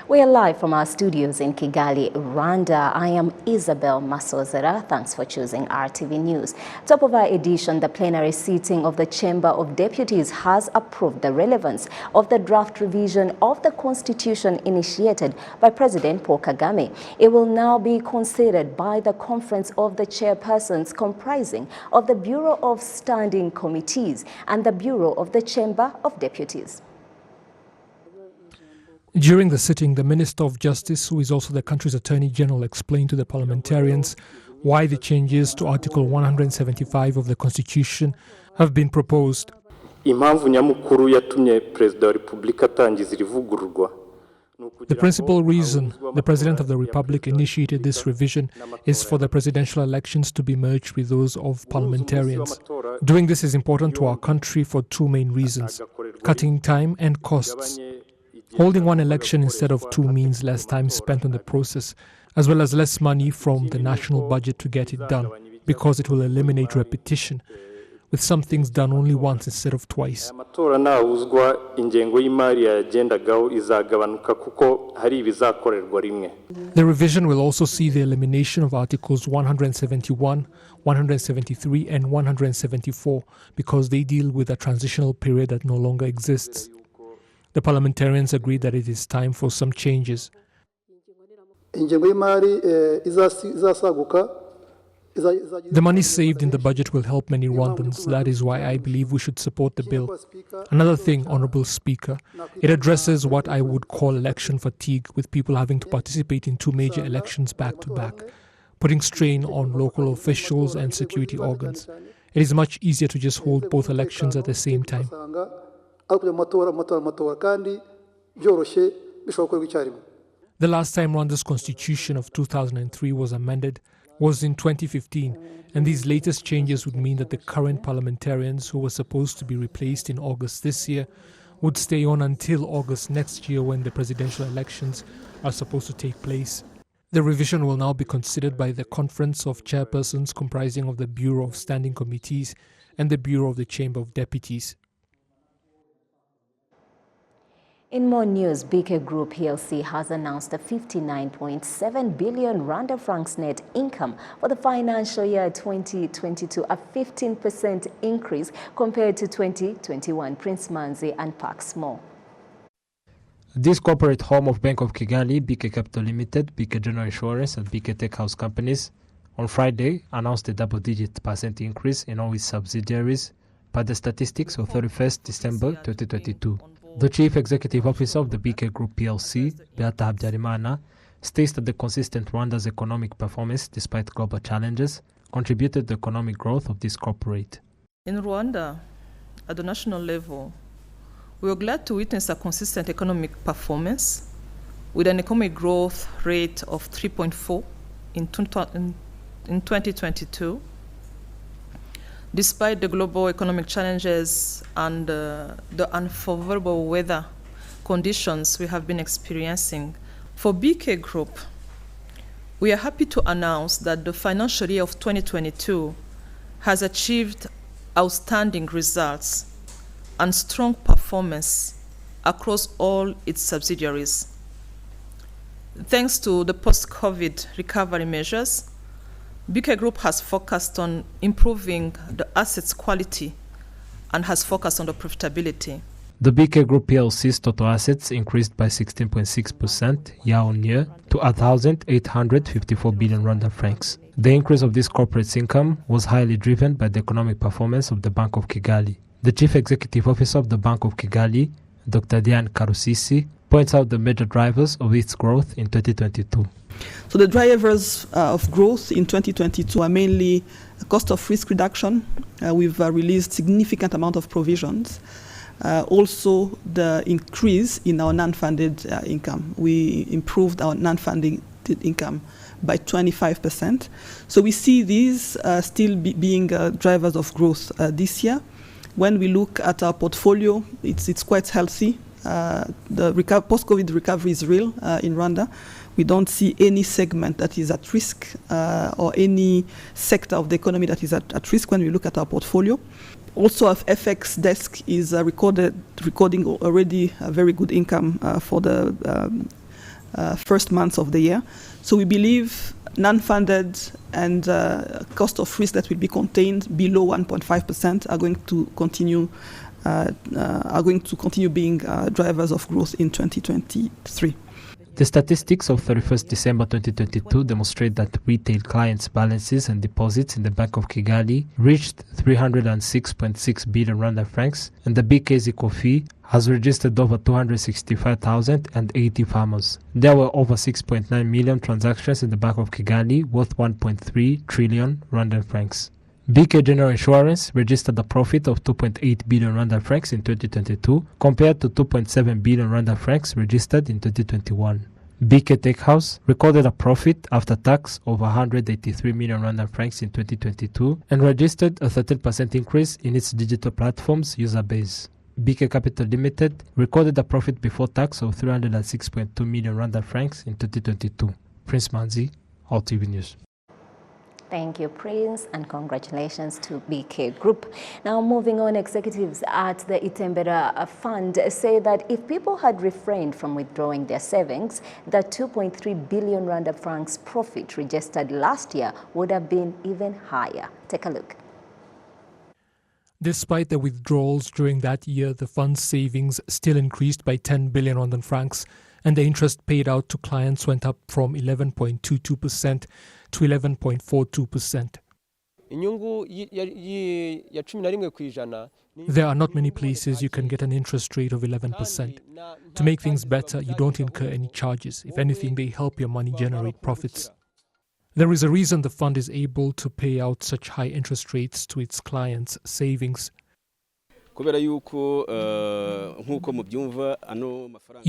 We are live from our studios in Kigali, Rwanda. I am Isabel Masozera. Thanks for choosing RTV News. Top of our edition, the plenary sitting of the Chamber of Deputies has approved the relevance of the draft revision of the Constitution initiated by President Paul Kagame. It will now be considered by the Conference of the Chairpersons comprising of the Bureau of Standing Committees and the Bureau of the Chamber of Deputies. During the sitting, the Minister of Justice, who is also the country's Attorney General, explained to the parliamentarians why the changes to Article 175 of the Constitution have been proposed. The principal reason the President of the Republic initiated this revision is for the presidential elections to be merged with those of parliamentarians. Doing this is important to our country for two main reasons: cutting time and costs. Holding one election instead of two means less time spent on the process, as well as less money from the national budget to get it done, because it will eliminate repetition, with some things done only once instead of twice. The revision will also see the elimination of Articles 171, 173 and 174 because they deal with a transitional period that no longer exists. The parliamentarians agreed that it is time for some changes. The money saved in the budget will help many Rwandans. That is why I believe we should support the bill. Another thing, Honorable Speaker, it addresses what I would call election fatigue, with people having to participate in two major elections back to back, putting strain on local officials and security organs. It is much easier to just hold both elections at the same time. The last time Rwanda's constitution of 2003 was amended was in 2015, and these latest changes would mean that the current parliamentarians, who were supposed to be replaced in August this year, would stay on until August next year, when the presidential elections are supposed to take place. The revision will now be considered by the Conference of Chairpersons comprising of the Bureau of Standing Committees and the Bureau of the Chamber of Deputies. In more news, BK Group PLC has announced a 59.7 billion Rwanda francs net income for the financial year 2022, a 15% increase compared to 2021. Prince Manzi unpacks more. This corporate home of Bank of Kigali, BK Capital Limited, BK General Insurance and BK Tech House companies on Friday announced a double-digit % increase in all its subsidiaries per the statistics of 31st December 2022. The Chief Executive Officer of the BK Group PLC, Beata Habyarimana, states that the consistent Rwanda's economic performance, despite global challenges, contributed to the economic growth of this corporate. In Rwanda, at the national level, we are glad to witness a consistent economic performance with an economic growth rate of 3.4 in 2022. Despite the global economic challenges and the unfavorable weather conditions we have been experiencing, for BK Group, we are happy to announce that the financial year of 2022 has achieved outstanding results and strong performance across all its subsidiaries. Thanks to the post-COVID recovery measures, BK Group has focused on improving the assets quality and has focused on the profitability. The BK Group PLC's total assets increased by 16.6% year-on-year to 1,854 billion Rwandan francs. The increase of this corporate's income was highly driven by the economic performance of the Bank of Kigali. The Chief Executive Officer of the Bank of Kigali, Dr. Diane Karusisi, points out the major drivers of its growth in 2022. So the drivers of growth in 2022 are mainly cost of risk reduction. We've released significant amount of provisions. Also the increase in our non-funded income. We improved our non-funded income by 25%. So we see these still being drivers of growth this year. When we look at our portfolio, it's quite healthy. The post-COVID recovery is real in Rwanda. We don't see any segment that is at risk or any sector of the economy that is at risk when we look at our portfolio. Also, our FX desk is recording already a very good income for the first months of the year. So we believe non-funded and cost of risk that will be contained below 1.5% are going to continue being drivers of growth in 2023. The statistics of 31st December 2022 demonstrate that retail clients' balances and deposits in the Bank of Kigali reached 306.6 billion Rwanda francs, and the BK's Ecofi has registered over 265,080 farmers. There were over 6.9 million transactions in the Bank of Kigali worth 1.3 trillion Rwandan francs. BK General Insurance registered a profit of 2.8 billion Rwanda francs in 2022 compared to 2.7 billion Rwanda francs registered in 2021. BK Tech House recorded a profit after tax of 183 million Rwanda francs in 2022 and registered a 13% increase in its digital platform's user base. BK Capital Limited recorded a profit before tax of 306.2 million Rwanda francs in 2022. Prince Manzi, RwandaTV News. Thank you, Prince, and congratulations to BK Group. Now, moving on, executives at the Itembera Fund say that if people had refrained from withdrawing their savings, the 2.3 billion Rwanda francs profit registered last year would have been even higher. Take a look. Despite the withdrawals during that year, the fund's savings still increased by 10 billion Rwandan francs, and the interest paid out to clients went up from 11.22% to 11.42%. There are not many places you can get an interest rate of 11%. To make things better, you don't incur any charges. If anything, they help your money generate profits. There is a reason the fund is able to pay out such high interest rates to its clients' savings. You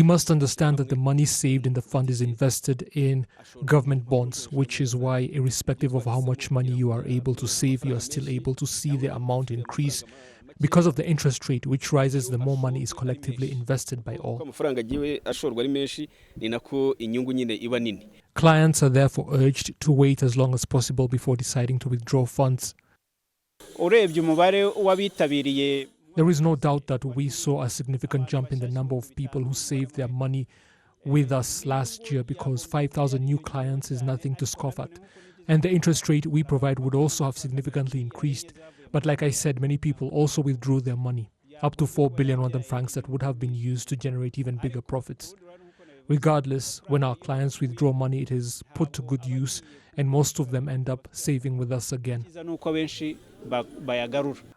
must understand that the money saved in the fund is invested in government bonds, which is why, irrespective of how much money you are able to save, you are still able to see the amount increase because of the interest rate, which rises the more money is collectively invested by all. Clients are therefore urged to wait as long as possible before deciding to withdraw funds. There is no doubt that we saw a significant jump in the number of people who saved their money with us last year because 5,000 new clients is nothing to scoff at. And the interest rate we provide would also have significantly increased. But like I said, many people also withdrew their money, up to 4 billion Rwandan francs that would have been used to generate even bigger profits. Regardless, when our clients withdraw money, it is put to good use, and most of them end up saving with us again.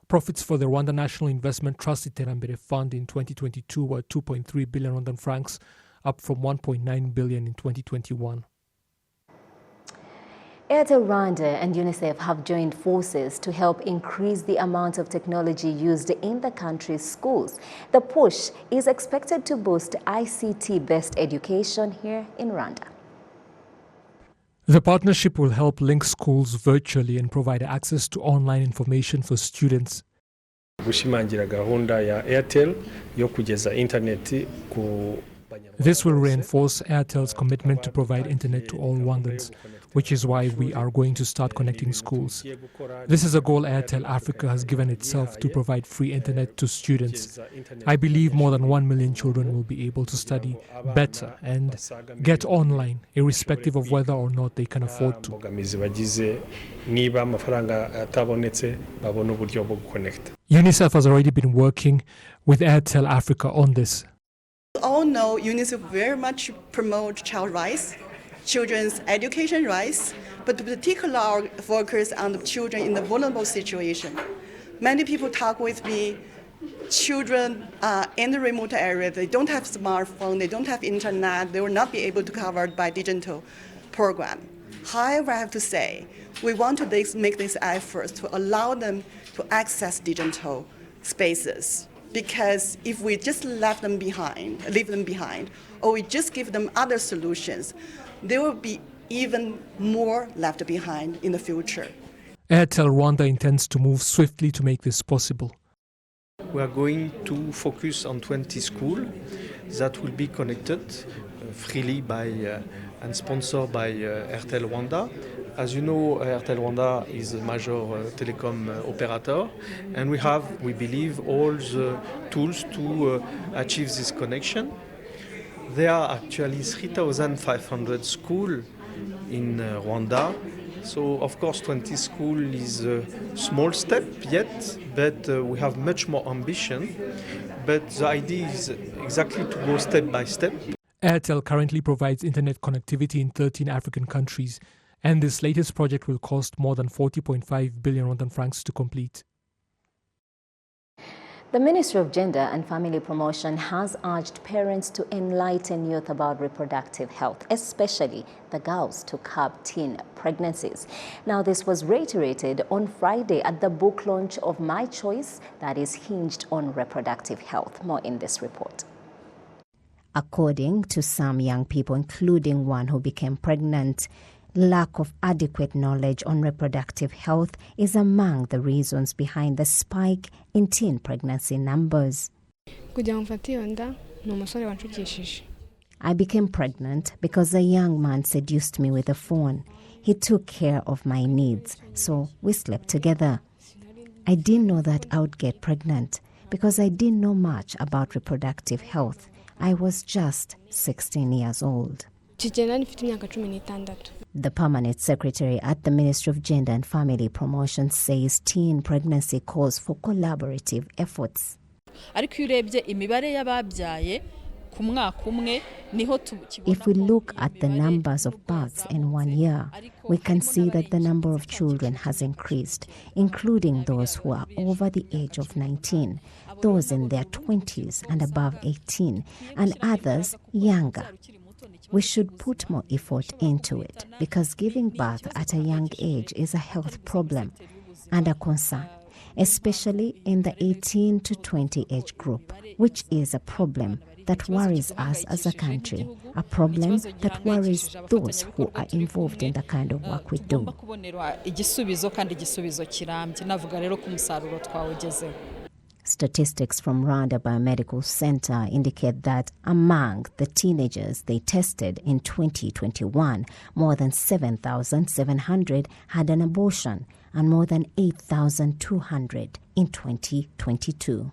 Profits for the Rwanda National Investment Trust Iterambere Fund in 2022 were 2.3 billion Rwandan francs, up from 1.9 billion in 2021. Airtel Rwanda and UNICEF have joined forces to help increase the amount of technology used in the country's schools. The push is expected to boost ICT-based education here in Rwanda. The partnership will help link schools virtually and provide access to online information for students. This will reinforce Airtel's commitment to provide internet to all Rwandans, which is why we are going to start connecting schools. This is a goal Airtel Africa has given itself, to provide free internet to students. I believe more than 1 million children will be able to study better and get online, irrespective of whether or not they can afford to. UNICEF has already been working with Airtel Africa on this. We all know UNICEF very much promotes child rights, children's education rights, but particularly focus on the children in the vulnerable situation. Many people talk with me, children in the remote area, they don't have smartphone, they don't have internet, they will not be able to cover by digital program. However, I have to say, we want to make this effort to allow them to access digital spaces. Because if we just leave them behind, or we just give them other solutions, they will be even more left behind in the future. Airtel Rwanda intends to move swiftly to make this possible. We are going to focus on 20 schools that will be connected freely by and sponsored by Airtel Rwanda. As you know, Airtel Rwanda is a major telecom operator, and we believe, all the tools to achieve this connection. There are actually 3,500 schools in Rwanda. So, of course, 20 schools is a small step yet, but we have much more ambition. But the idea is exactly to go step by step. Airtel currently provides internet connectivity in 13 African countries, and this latest project will cost more than 40.5 billion Rwandan francs to complete. The Ministry of Gender and Family Promotion has urged parents to enlighten youth about reproductive health, especially the girls, to curb teen pregnancies. Now, this was reiterated on Friday at the book launch of My Choice that is hinged on reproductive health. More in this report. According to some young people, including one who became pregnant, lack of adequate knowledge on reproductive health is among the reasons behind the spike in teen pregnancy numbers. I became pregnant because a young man seduced me with a phone. He took care of my needs, so we slept together. I didn't know that I would get pregnant because I didn't know much about reproductive health. I was just 16 years old. The permanent secretary at the Ministry of Gender and Family Promotion says teen pregnancy calls for collaborative efforts. If we look at the numbers of births in 1 year, we can see that the number of children has increased, including those who are over the age of 19, those in their 20s and above 18, and others younger. We should put more effort into it because giving birth at a young age is a health problem and a concern, especially in the 18 to 20 age group, which is a problem that worries us as a country, a problem that worries those who are involved in the kind of work we do. Statistics from Rwanda Biomedical Center indicate that among the teenagers they tested in 2021, more than 7,700 had an abortion and more than 8,200 in 2022.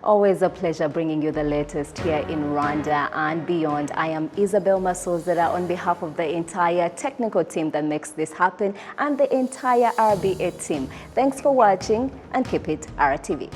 Always a pleasure bringing you the latest here in Rwanda and beyond. I am Isabel Masozera on behalf of the entire technical team that makes this happen and the entire RBA team. Thanks for watching and keep it RTV.